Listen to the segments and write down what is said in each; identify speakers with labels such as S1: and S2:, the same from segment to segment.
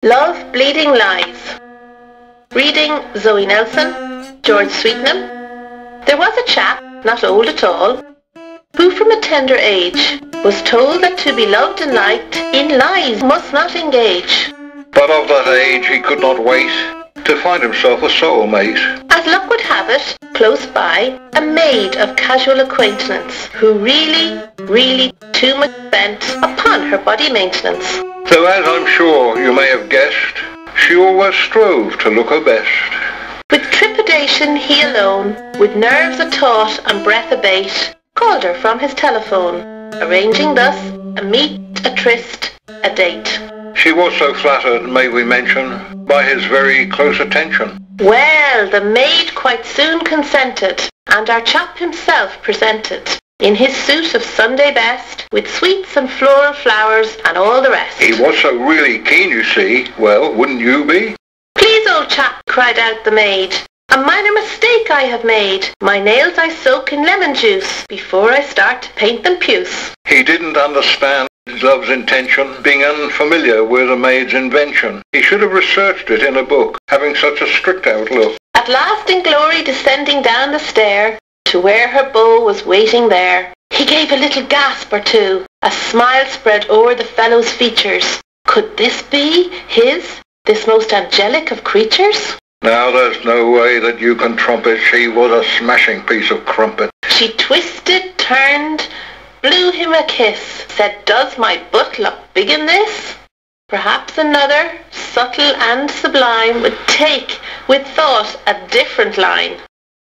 S1: Love Bleeding Lies. Reading Zoe Nelson, George Sweetenham. There was a chap, not old at all, who from a tender age was told that to be loved and liked in lies must not engage.
S2: But of that age he could not wait to find himself a soulmate.
S1: As luck would have it, close by, a maid of casual acquaintance who really too much spent upon her body maintenance.
S2: Though as I'm sure you may have guessed, she always strove to look her best.
S1: With trepidation he alone, with nerves a-taut and breath abate, called her from his telephone, arranging thus a meet, a tryst, a date.
S2: She was so flattered, may we mention, by his very close attention.
S1: Well, the maid quite soon consented, and our chap himself presented, in his suit of Sunday best, with sweets and floral flowers and all the rest.
S2: He was so really keen, you see. Well, wouldn't you be?
S1: Please, old chap, cried out the maid, a minor mistake I have made. My nails I soak in lemon juice before I start to paint them puce.
S2: He didn't understand love's intention, being unfamiliar with a maid's invention. He should have researched it in a book, having such a strict outlook.
S1: At last in glory descending down the stair, to where her beau was waiting there, he gave a little gasp or two. A smile spread o'er the fellow's features. Could this be his, this most angelic of creatures?
S2: Now there's no way that you can trumpet. She was a smashing piece of crumpet.
S1: She twisted, turned, blew him a kiss, said, does my butt look big in this? Perhaps another, subtle and sublime, would take, with thought, a different line.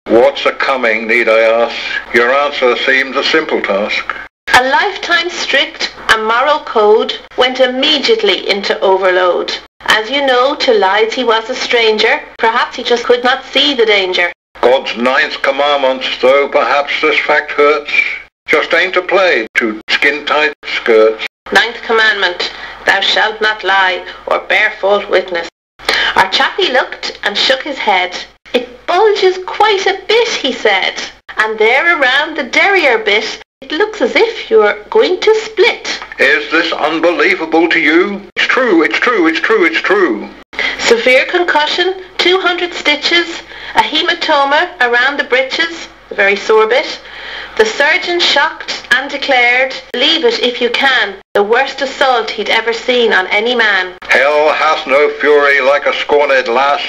S2: What's a-coming, need I ask? Your answer seems a simple task.
S1: A lifetime strict and moral code went immediately into overload. As you know, to lies he was a stranger. Perhaps he just could not see the danger.
S2: God's ninth commandment, though perhaps this fact hurts, just ain't to play to skin-tight skirts.
S1: Ninth commandment, thou shalt not lie or bear false witness. Our chappie looked and shook his head. It bulges quite a bit, he said, and there around the derriere bit, it looks as if you're going to split.
S2: Is this unbelievable to you? It's true, it's true, it's true, it's true.
S1: Severe concussion, 200 stitches, a hematoma around the breeches, a very sore bit. The surgeon shocked and declared, leave it if you can, the worst assault he'd ever seen on any man.
S2: Hell hath no fury like a scorned lass,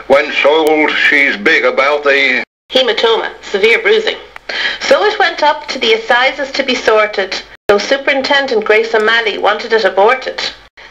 S2: when sold she's big about the
S1: hematoma, severe bruising. So it went up to the assizes to be sorted, though Superintendent Grace O'Malley wanted it aborted.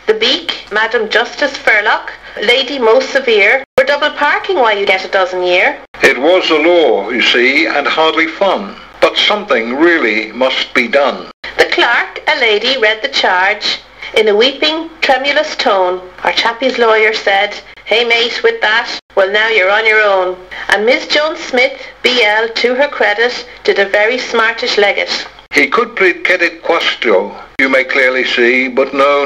S1: The beak, Madam Justice Furlock, Lady Most Severe, for double parking why you get a dozen year.
S2: It was the law, you see, and hardly fun. But something really must be done.
S1: The clerk, a lady, read the charge in a weeping, tremulous tone. Our chappie's lawyer said, hey mate, with that, well now you're on your own. And Miss Jones Smith, BL, to her credit, did a very smartish legate.
S2: He could plead cedit quaestio, you may clearly see, but no,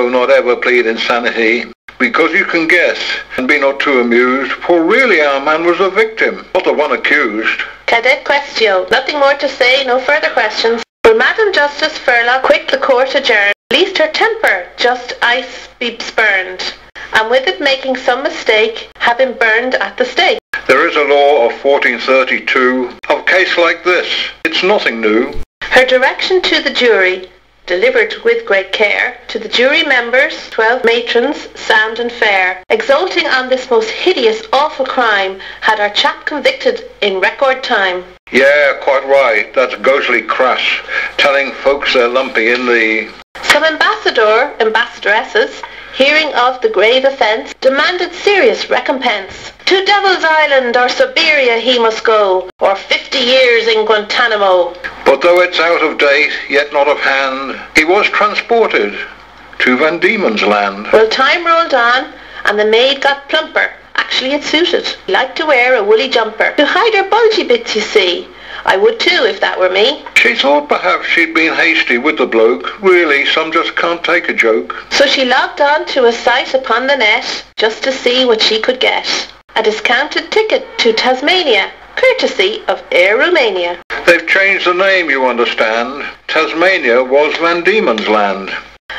S2: not ever plead insanity. Because you can guess, and be not too amused, for really our man was a victim, not the one accused.
S1: Cadet quaestio, nothing more to say, no further questions. Will Madam Justice Furlock quick the court adjourn, least her temper just ice be spurned, and with it making some mistake, have him burned at the stake.
S2: There is a law of 1432, of case like this, it's nothing new.
S1: Her direction to the jury, delivered with great care, to the jury members, 12 matrons, sound and fair, exulting on this most hideous, awful crime, had our chap convicted in record time.
S2: Yeah, quite right, that's ghostly crass, telling folks they're lumpy in the...
S1: Some ambassadoresses, hearing of the grave offence, demanded serious recompense. To Devil's Island or Siberia he must go, or 50 years in Guantanamo.
S2: But though it's out of date, yet not of hand, he was transported to Van Diemen's Land.
S1: Well, time rolled on, and the maid got plumper. Actually, it suited. She liked to wear a woolly jumper, to hide her bulgy bits, you see. I would too, if that were me.
S2: She thought perhaps she'd been hasty with the bloke. Really, some just can't take a joke.
S1: So she logged on to a site upon the net, just to see what she could get. A discounted ticket to Tasmania, courtesy of Air Romania.
S2: They've changed the name, you understand. Tasmania was Van Diemen's Land.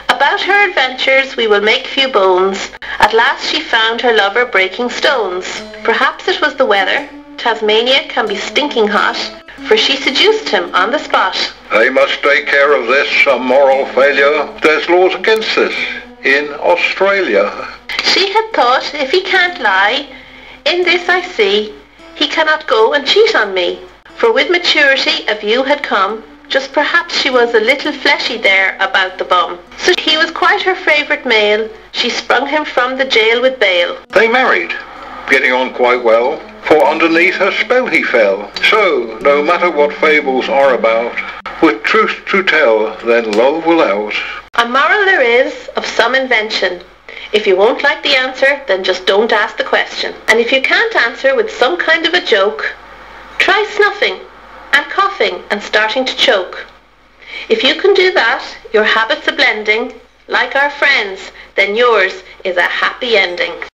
S1: About her adventures we will make few bones. At last she found her lover breaking stones. Perhaps it was the weather. Tasmania can be stinking hot, for she seduced him on the spot.
S2: They must take care of this, a moral failure. There's laws against this in Australia.
S1: She had thought, if he can't lie, in this I see, he cannot go and cheat on me. For with maturity a view had come, just perhaps she was a little fleshy there about the bum. So he was quite her favourite male. She sprung him from the jail with bail.
S2: They married, getting on quite well, for underneath her spell he fell. So, no matter what fables are about, with truth to tell, then love will out.
S1: A moral there is of some invention. If you won't like the answer, then just don't ask the question. And if you can't answer with some kind of a joke, try snuffing and coughing and starting to choke. If you can do that, your habits are blending, like our friends, then yours is a happy ending.